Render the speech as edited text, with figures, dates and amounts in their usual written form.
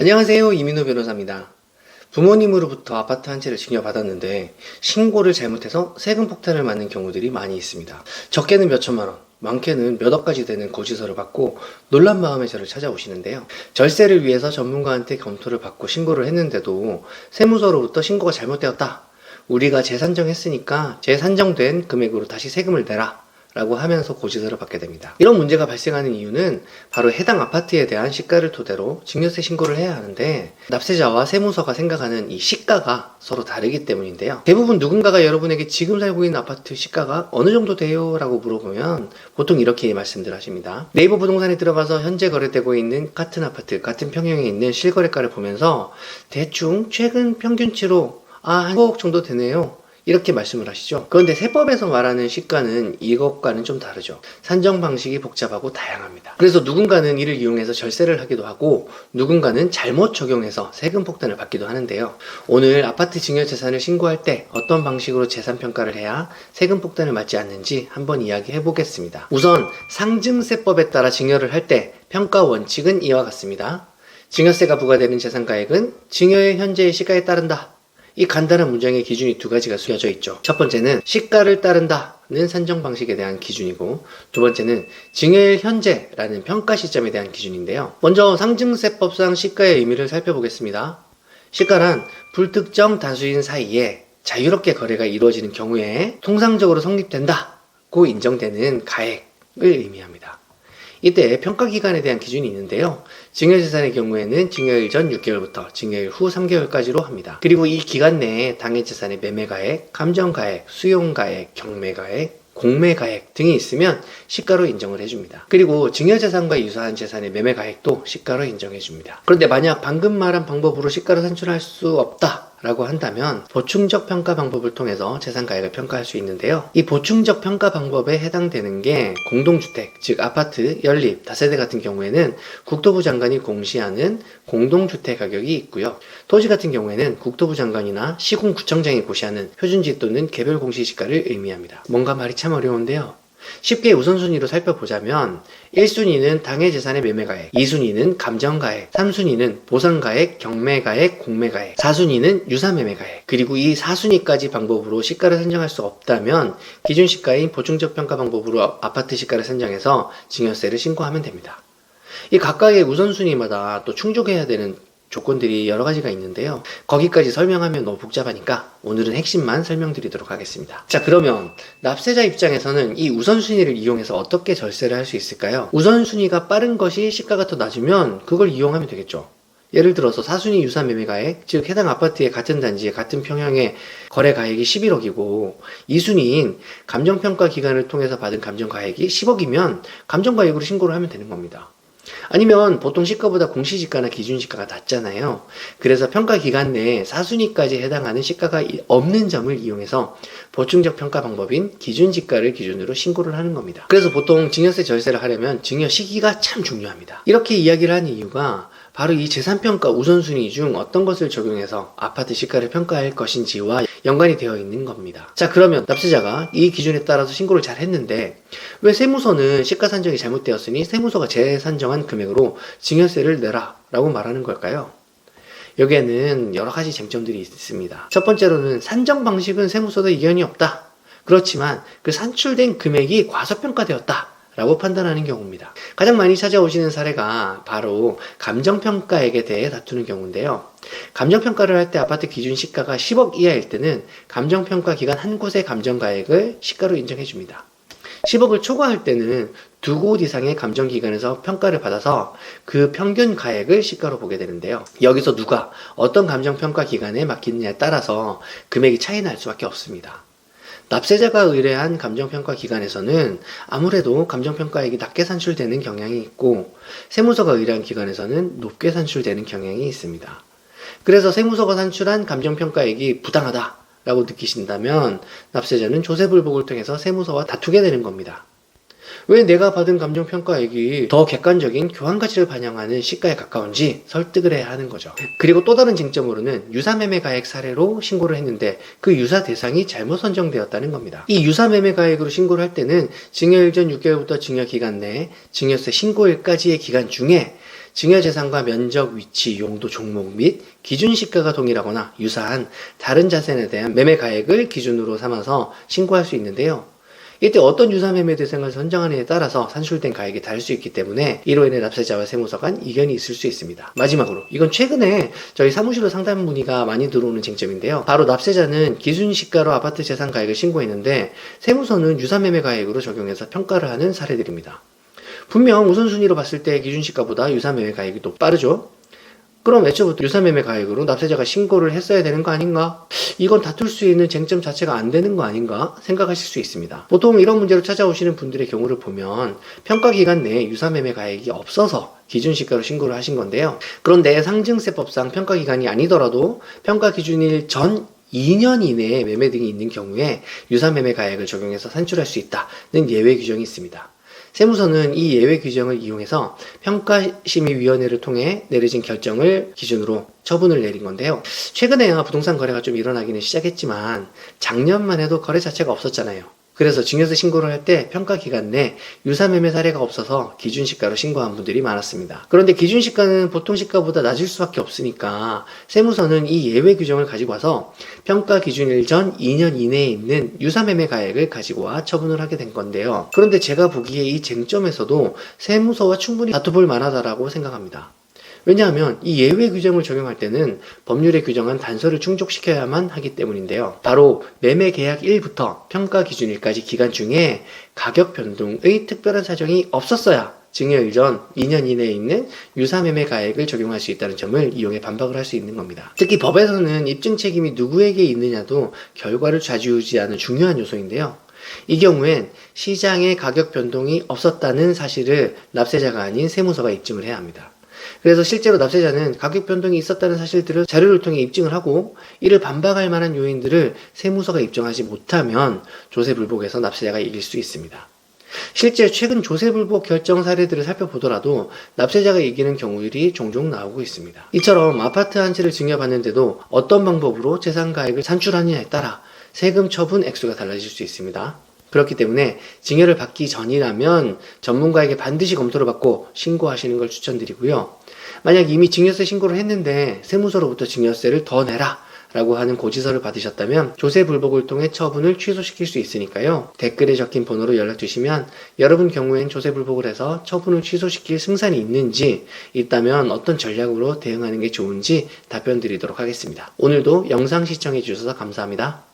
안녕하세요. 이민호 변호사입니다. 부모님으로부터 아파트 한 채를 증여받았는데 신고를 잘못해서 세금 폭탄을 맞는 경우들이 많이 있습니다. 적게는 몇 천만 원, 많게는 몇 억까지 되는 고지서를 받고 놀란 마음에 저를 찾아오시는데요. 절세를 위해서 전문가한테 검토를 받고 신고를 했는데도 세무서로부터 신고가 잘못되었다. 우리가 재산정했으니까 재산정된 금액으로 다시 세금을 내라. 라고 하면서 고지서를 받게 됩니다. 이런 문제가 발생하는 이유는 바로 해당 아파트에 대한 시가를 토대로 증여세 신고를 해야 하는데 납세자와 세무서가 생각하는 이 시가가 서로 다르기 때문인데요. 대부분 누군가가 여러분에게 지금 살고 있는 아파트 시가가 어느 정도 돼요? 라고 물어보면 보통 이렇게 말씀들 하십니다. 네이버 부동산에 들어가서 현재 거래되고 있는 같은 아파트, 같은 평형에 있는 실거래가를 보면서 대충 최근 평균치로 한 5억 정도 되네요. 이렇게 말씀을 하시죠. 그런데 세법에서 말하는 시가는 이것과는 좀 다르죠. 산정 방식이 복잡하고 다양합니다. 그래서 누군가는 이를 이용해서 절세를 하기도 하고 누군가는 잘못 적용해서 세금 폭탄을 받기도 하는데요. 오늘 아파트 증여 재산을 신고할 때 어떤 방식으로 재산 평가를 해야 세금 폭탄을 맞지 않는지 한번 이야기해 보겠습니다. 우선 상증세법에 따라 증여를 할 때 평가 원칙은 이와 같습니다. 증여세가 부과되는 재산가액은 증여의 현재의 시가에 따른다. 이 간단한 문장의 기준이 두 가지가 쓰여져 있죠. 첫 번째는 시가를 따른다는 산정 방식에 대한 기준이고 두 번째는 증여일 현재라는 평가 시점에 대한 기준인데요. 먼저 상증세법상 시가의 의미를 살펴보겠습니다. 시가란 불특정 다수인 사이에 자유롭게 거래가 이루어지는 경우에 통상적으로 성립된다고 인정되는 가액을 의미합니다. 이때 평가기간에 대한 기준이 있는데요. 증여재산의 경우에는 증여일 전 6개월부터 증여일 후 3개월까지로 합니다. 그리고 이 기간 내에 당해재산의 매매가액, 감정가액, 수용가액, 경매가액, 공매가액 등이 있으면 시가로 인정을 해줍니다. 그리고 증여재산과 유사한 재산의 매매가액도 시가로 인정해줍니다. 그런데 만약 방금 말한 방법으로 시가를 산출할 수 없다 라고 한다면 보충적 평가 방법을 통해서 재산가액을 평가할 수 있는데요. 이 보충적 평가 방법에 해당되는 게 공동주택, 즉 아파트, 연립, 다세대 같은 경우에는 국토부 장관이 공시하는 공동주택 가격이 있고요. 토지 같은 경우에는 국토부 장관이나 시군구청장이 고시하는 표준지 또는 개별 공시지가를 의미합니다. 뭔가 말이 참 어려운데요. 쉽게 우선순위로 살펴보자면 1순위는 당해재산의 매매가액, 2순위는 감정가액, 3순위는 보상가액, 경매가액, 공매가액, 4순위는 유사매매가액. 그리고 이 4순위까지 방법으로 시가를 산정할 수 없다면 기준시가인 보충적 평가 방법으로 아파트 시가를 산정해서 증여세를 신고하면 됩니다. 이 각각의 우선순위마다 또 충족해야 되는 조건들이 여러 가지가 있는데요. 거기까지 설명하면 너무 복잡하니까 오늘은 핵심만 설명드리도록 하겠습니다. 자, 그러면 납세자 입장에서는 이 우선순위를 이용해서 어떻게 절세를 할 수 있을까요? 우선순위가 빠른 것이 시가가 더 낮으면 그걸 이용하면 되겠죠. 예를 들어서 4순위 유사매매가액, 즉 해당 아파트의 같은 단지의 같은 평형의 거래가액이 11억이고 2순위인 감정평가 기간을 통해서 받은 감정가액이 10억이면 감정가액으로 신고를 하면 되는 겁니다. 아니면 보통 시가보다 공시지가나 기준시가가 낮잖아요. 그래서 평가기간 내에 4순위까지 해당하는 시가가 없는 점을 이용해서 보충적 평가 방법인 기준지가를 기준으로 신고를 하는 겁니다. 그래서 보통 증여세 절세를 하려면 증여 시기가 참 중요합니다. 이렇게 이야기를 하는 이유가 바로 이 재산평가 우선순위 중 어떤 것을 적용해서 아파트 시가를 평가할 것인지와 연관이 되어 있는 겁니다. 자, 그러면 납세자가 이 기준에 따라서 신고를 잘 했는데 왜 세무서는 시가 산정이 잘못되었으니 세무서가 재산정한 금액으로 증여세를 내라 라고 말하는 걸까요? 여기에는 여러 가지 쟁점들이 있습니다. 첫 번째로는 산정 방식은 세무서도 이견이 없다. 그렇지만 그 산출된 금액이 과소평가되었다 라고 판단하는 경우입니다. 가장 많이 찾아오시는 사례가 바로 감정평가액에 대해 다투는 경우인데요. 감정평가를 할 때 아파트 기준 시가가 10억 이하일 때는 감정평가 기간 한 곳의 감정가액을 시가로 인정해 줍니다. 10억을 초과할 때는 두 곳 이상의 감정기관에서 평가를 받아서 그 평균 가액을 시가로 보게 되는데요. 여기서 누가 어떤 감정평가 기관에 맡기느냐에 따라서 금액이 차이 날 수밖에 없습니다. 납세자가 의뢰한 감정평가 기관에서는 아무래도 감정평가액이 낮게 산출되는 경향이 있고 세무서가 의뢰한 기관에서는 높게 산출되는 경향이 있습니다. 그래서 세무서가 산출한 감정평가액이 부당하다 라고 느끼신다면 납세자는 조세불복을 통해서 세무서와 다투게 되는 겁니다. 왜 내가 받은 감정평가액이 더 객관적인 교환가치를 반영하는 시가에 가까운지 설득을 해야 하는 거죠. 그리고 또 다른 쟁점으로는 유사매매가액 사례로 신고를 했는데 그 유사 대상이 잘못 선정되었다는 겁니다. 이 유사매매가액으로 신고를 할 때는 증여일 전 6개월부터 증여기간 내에 증여세 신고일까지의 기간 중에 증여재산과 면적, 위치, 용도, 종목 및 기준시가가 동일하거나 유사한 다른 자산에 대한 매매가액을 기준으로 삼아서 신고할 수 있는데요. 이때 어떤 유사매매 대상을 선정하느냐에 따라서 산출된 가액이 다를 수 있기 때문에 이로 인해 납세자와 세무서 간 이견이 있을 수 있습니다. 마지막으로 이건 최근에 저희 사무실로 상담 문의가 많이 들어오는 쟁점인데요. 바로 납세자는 기준시가로 아파트 재산 가액을 신고했는데 세무서는 유사매매 가액으로 적용해서 평가를 하는 사례들입니다. 분명 우선순위로 봤을 때 기준시가보다 유사매매 가액이 더 빠르죠. 그럼 애초부터 유사매매 가액으로 납세자가 신고를 했어야 되는 거 아닌가? 이건 다툴 수 있는 쟁점 자체가 안 되는 거 아닌가 생각하실 수 있습니다. 보통 이런 문제로 찾아오시는 분들의 경우를 보면 평가기간 내에 유사매매 가액이 없어서 기준시가로 신고를 하신 건데요. 그런데 상증세법상 평가기간이 아니더라도 평가기준일 전 2년 이내에 매매 등이 있는 경우에 유사매매 가액을 적용해서 산출할 수 있다는 예외 규정이 있습니다. 세무서는 이 예외 규정을 이용해서 평가심의위원회를 통해 내려진 결정을 기준으로 처분을 내린 건데요. 최근에야 부동산 거래가 좀 일어나기는 시작했지만 작년만 해도 거래 자체가 없었잖아요. 그래서 증여세 신고를 할 때 평가기간 내 유사매매 사례가 없어서 기준시가로 신고한 분들이 많았습니다. 그런데 기준시가는 보통시가보다 낮을 수밖에 없으니까 세무서는 이 예외 규정을 가지고 와서 평가기준일 전 2년 이내에 있는 유사매매 가액을 가지고 와 처분을 하게 된 건데요. 그런데 제가 보기에 이 쟁점에서도 세무서와 충분히 다퉈볼 만하다라고 생각합니다. 왜냐하면 이 예외 규정을 적용할 때는 법률에 규정한 단서를 충족시켜야만 하기 때문인데요. 바로 매매 계약 일부터 평가 기준일까지 기간 중에 가격 변동의 특별한 사정이 없었어야 증여일 전 2년 이내에 있는 유사매매 가액을 적용할 수 있다는 점을 이용해 반박을 할 수 있는 겁니다. 특히 법에서는 입증 책임이 누구에게 있느냐도 결과를 좌지우지하는 중요한 요소인데요. 이 경우엔 시장의 가격 변동이 없었다는 사실을 납세자가 아닌 세무서가 입증을 해야 합니다. 그래서 실제로 납세자는 가격 변동이 있었다는 사실들을 자료를 통해 입증을 하고 이를 반박할 만한 요인들을 세무서가 입증하지 못하면 조세불복에서 납세자가 이길 수 있습니다. 실제 최근 조세불복 결정 사례들을 살펴보더라도 납세자가 이기는 경우들이 종종 나오고 있습니다. 이처럼 아파트 한 채를 증여받는데도 어떤 방법으로 재산가액을 산출하느냐에 따라 세금 처분 액수가 달라질 수 있습니다. 그렇기 때문에 증여를 받기 전이라면 전문가에게 반드시 검토를 받고 신고하시는 걸 추천드리고요. 만약 이미 증여세 신고를 했는데 세무서로부터 증여세를 더 내라 라고 하는 고지서를 받으셨다면 조세불복을 통해 처분을 취소시킬 수 있으니까요. 댓글에 적힌 번호로 연락 주시면 여러분 경우엔 조세불복을 해서 처분을 취소시킬 승산이 있는지, 있다면 어떤 전략으로 대응하는 게 좋은지 답변 드리도록 하겠습니다. 오늘도 영상 시청해 주셔서 감사합니다.